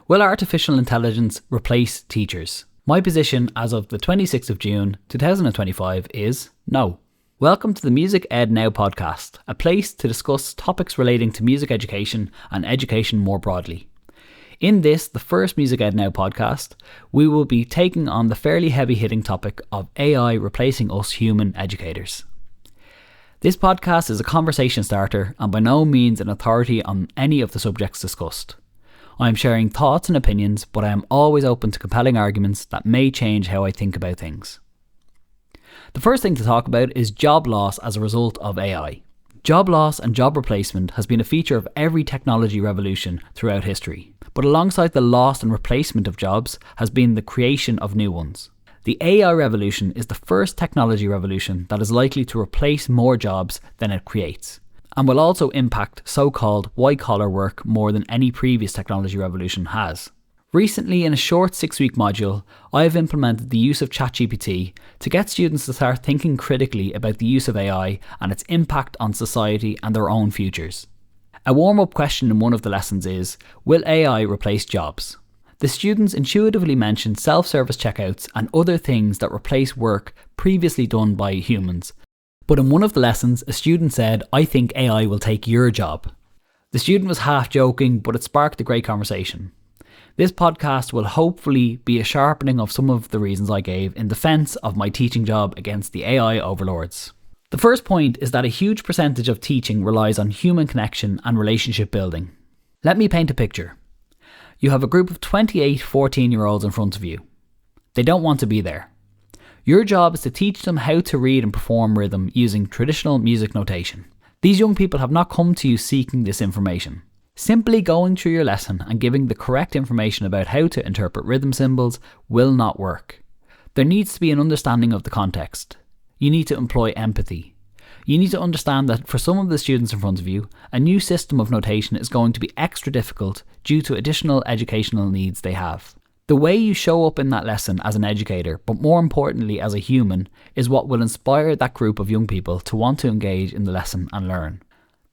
Will artificial intelligence replace teachers? My position as of the 26th of June 2025 is no. Welcome to the Music Ed Now podcast, a place to discuss topics relating to music education and education more broadly. In this, the first Music Ed Now podcast, we will be taking on the fairly heavy-hitting topic of AI replacing us human educators. This podcast is a conversation starter and by no means an authority on any of the subjects discussed. I am sharing thoughts and opinions, but I am always open to compelling arguments that may change how I think about things. The first thing to talk about is job loss as a result of AI. Job loss and job replacement has been a feature of every technology revolution throughout history, but alongside the loss and replacement of jobs has been the creation of new ones. The AI revolution is the first technology revolution that is likely to replace more jobs than it creates, and will also impact so-called white-collar work more than any previous technology revolution has. Recently, in a short 6-week module, I have implemented the use of ChatGPT to get students to start thinking critically about the use of AI and its impact on society and their own futures. A warm-up question in one of the lessons is, will AI replace jobs? The students intuitively mentioned self-service checkouts and other things that replace work previously done by humans. But in one of the lessons, a student said, I think AI will take your job. The student was half joking, but it sparked a great conversation. This podcast will hopefully be a sharpening of some of the reasons I gave in defence of my teaching job against the AI overlords. The first point is that a huge percentage of teaching relies on human connection and relationship building. Let me paint a picture. You have a group of 28 14-year-olds in front of you. They don't want to be there. Your job is to teach them how to read and perform rhythm using traditional music notation. These young people have not come to you seeking this information. Simply going through your lesson and giving the correct information about how to interpret rhythm symbols will not work. There needs to be an understanding of the context. You need to employ empathy. You need to understand that for some of the students in front of you, a new system of notation is going to be extra difficult due to additional educational needs they have. The way you show up in that lesson as an educator, but more importantly as a human, is what will inspire that group of young people to want to engage in the lesson and learn.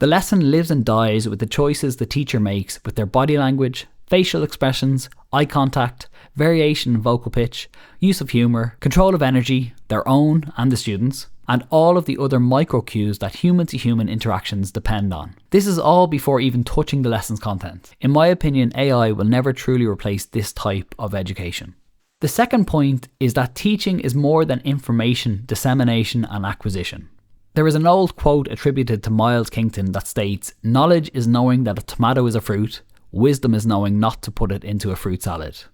The lesson lives and dies with the choices the teacher makes with their body language, facial expressions, eye contact, variation in vocal pitch, use of humour, control of energy, their own and the students', and all of the other micro cues that human-to-human interactions depend on. This is all before even touching the lesson's content. In my opinion, AI will never truly replace this type of education. The second point is that teaching is more than information, dissemination and acquisition. There is an old quote attributed to Miles Kington that states, "Knowledge is knowing that a tomato is a fruit, wisdom is knowing not to put it into a fruit salad."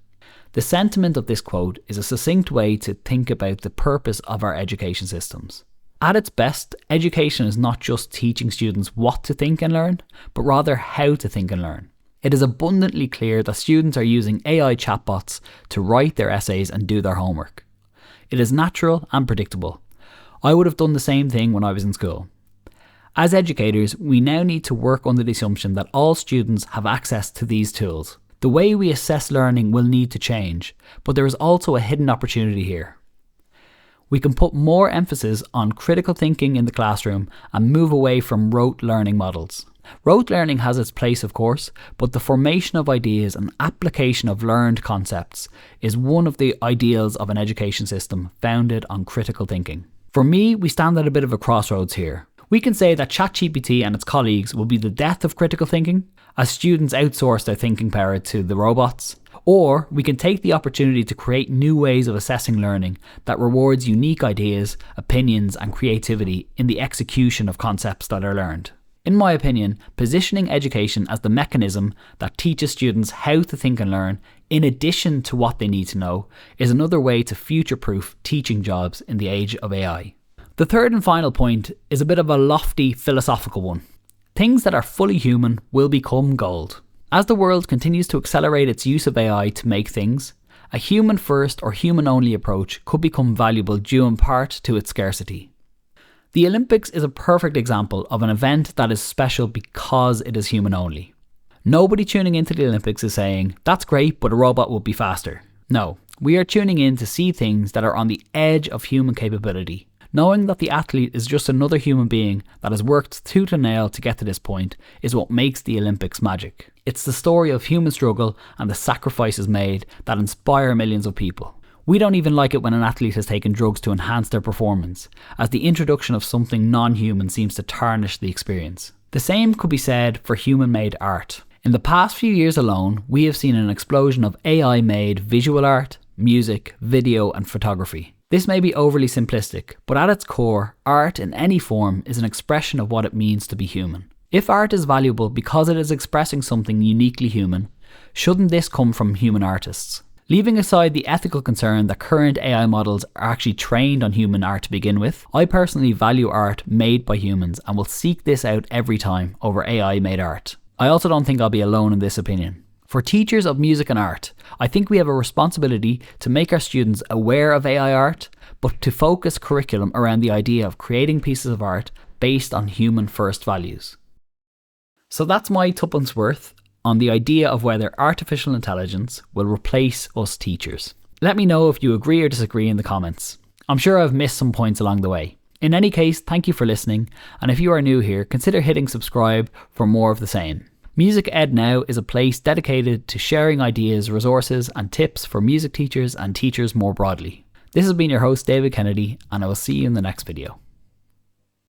The sentiment of this quote is a succinct way to think about the purpose of our education systems. At its best, education is not just teaching students what to think and learn, but rather how to think and learn. It is abundantly clear that students are using AI chatbots to write their essays and do their homework. It is natural and predictable. I would have done the same thing when I was in school. As educators, we now need to work under the assumption that all students have access to these tools. The way we assess learning will need to change, but there is also a hidden opportunity here. We can put more emphasis on critical thinking in the classroom and move away from rote learning models. Rote learning has its place, of course, but the formation of ideas and application of learned concepts is one of the ideals of an education system founded on critical thinking. For me, we stand at a bit of a crossroads here. We can say that ChatGPT and its colleagues will be the death of critical thinking, as students outsource their thinking power to the robots. Or we can take the opportunity to create new ways of assessing learning that rewards unique ideas, opinions and creativity in the execution of concepts that are learned. In my opinion, positioning education as the mechanism that teaches students how to think and learn, in addition to what they need to know, is another way to future-proof teaching jobs in the age of AI. The third and final point is a bit of a lofty philosophical one. Things that are fully human will become gold. As the world continues to accelerate its use of AI to make things, a human-first or human-only approach could become valuable due in part to its scarcity. The Olympics is a perfect example of an event that is special because it is human-only. Nobody tuning into the Olympics is saying, that's great, but a robot will be faster. No, we are tuning in to see things that are on the edge of human capability. Knowing that the athlete is just another human being that has worked tooth and nail to get to this point is what makes the Olympics magic. It's the story of human struggle and the sacrifices made that inspire millions of people. We don't even like it when an athlete has taken drugs to enhance their performance, as the introduction of something non-human seems to tarnish the experience. The same could be said for human-made art. In the past few years alone, we have seen an explosion of AI-made visual art, music, video and photography. This may be overly simplistic, but at its core, art in any form is an expression of what it means to be human. If art is valuable because it is expressing something uniquely human, shouldn't this come from human artists? Leaving aside the ethical concern that current AI models are actually trained on human art to begin with, I personally value art made by humans and will seek this out every time over AI made art. I also don't think I'll be alone in this opinion. For teachers of music and art, I think we have a responsibility to make our students aware of AI art, but to focus curriculum around the idea of creating pieces of art based on human first values. So that's my tuppence worth on the idea of whether artificial intelligence will replace us teachers. Let me know if you agree or disagree in the comments. I'm sure I've missed some points along the way. In any case, thank you for listening, and if you are new here, consider hitting subscribe for more of the same. Music Ed Now is a place dedicated to sharing ideas, resources and tips for music teachers and teachers more broadly. This has been your host David Kennedy, and I will see you in the next video.